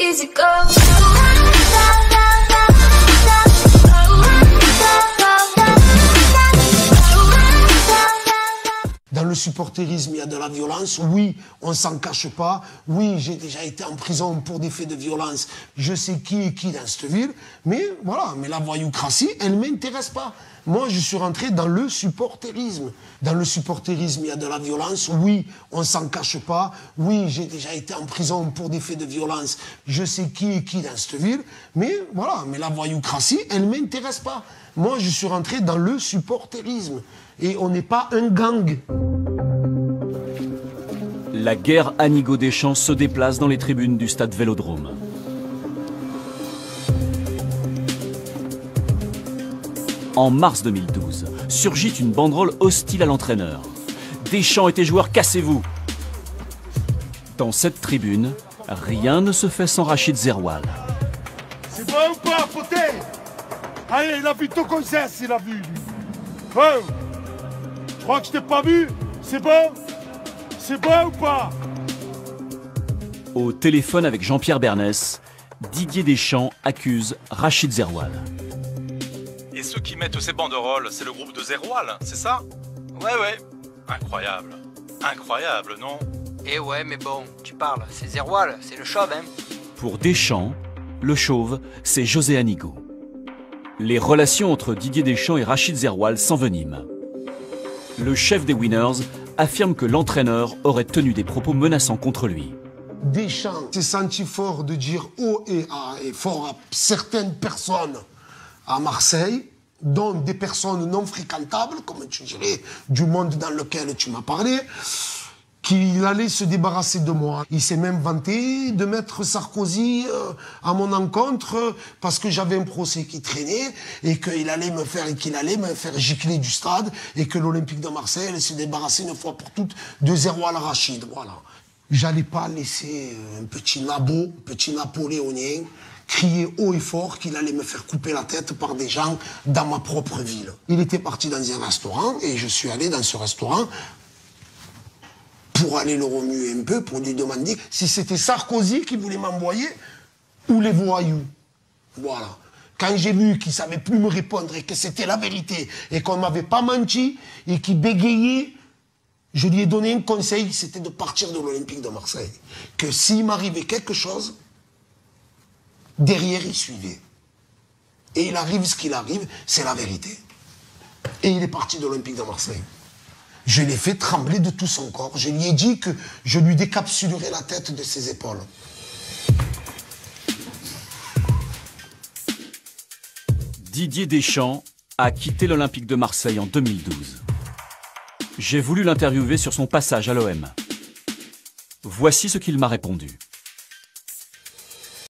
easy go. Dans le supporterisme, il y a de la violence. Oui, on s'en cache pas. Oui, j'ai déjà été en prison pour des faits de violence. Je sais qui est qui dans cette ville. Mais voilà, mais la voyoucratie, elle ne m'intéresse pas. Moi, je suis rentré dans le supporterisme. Dans le supporterisme, il y a de la violence. Oui, on s'en cache pas. Oui, j'ai déjà été en prison pour des faits de violence. Je sais qui est qui dans cette ville. Mais voilà, mais la voyoucratie, elle ne m'intéresse pas. Moi, je suis rentré dans le supporterisme. Et on n'est pas un gang. La guerre Anigo-Deschamps se déplace dans les tribunes du stade Vélodrome. En mars 2012, surgit une banderole hostile à l'entraîneur. Deschamps était joueur, cassez-vous. Dans cette tribune, rien ne se fait sans Rachid Zeroual. C'est bon ou pas, poté? Allez, il a vu tout comme ça, il a vu. Oh, je crois que je t'ai pas vu. C'est bon? C'est bon ou pas? Au téléphone avec Jean-Pierre Bernès, Didier Deschamps accuse Rachid Zeroual. Et ceux qui mettent ces banderoles, c'est le groupe de Zeroual, c'est ça? Ouais. Incroyable. Incroyable, non? Eh ouais, mais bon, tu parles, c'est Zeroual, c'est le chauve, hein. Pour Deschamps, le chauve, c'est José Anigo. Les relations entre Didier Deschamps et Rachid Zeroual s'enveniment. Le chef des Winners affirme que l'entraîneur aurait tenu des propos menaçants contre lui. Deschamps s'est senti fort de dire haut et fort à certaines personnes à Marseille, dont des personnes non fréquentables, comme tu dirais, du monde dans lequel tu m'as parlé, qu'il allait se débarrasser de moi. Il s'est même vanté de mettre Sarkozy à mon encontre parce que j'avais un procès qui traînait et qu'il allait me faire gicler du stade et que l'Olympique de Marseille allait se débarrasser une fois pour toutes de Zeroual Rachid. Voilà. J'allais pas laisser un petit nabo, un petit napoléonien, crier haut et fort qu'il allait me faire couper la tête par des gens dans ma propre ville. Il était parti dans un restaurant et je suis allé dans ce restaurant pour aller le remuer un peu, pour lui demander si c'était Sarkozy qui voulait m'envoyer ou les voyous. Voilà. Quand j'ai vu qu'il ne savait plus me répondre et que c'était la vérité et qu'on ne m'avait pas menti et qu'il bégayait, je lui ai donné un conseil, c'était de partir de l'Olympique de Marseille. Que s'il m'arrivait quelque chose, derrière il suivait. Et il arrive ce qu'il arrive, c'est la vérité. Et il est parti de l'Olympique de Marseille. Je l'ai fait trembler de tout son corps. Je lui ai dit que je lui décapsulerais la tête de ses épaules. Didier Deschamps a quitté l'Olympique de Marseille en 2012. J'ai voulu l'interviewer sur son passage à l'OM. Voici ce qu'il m'a répondu.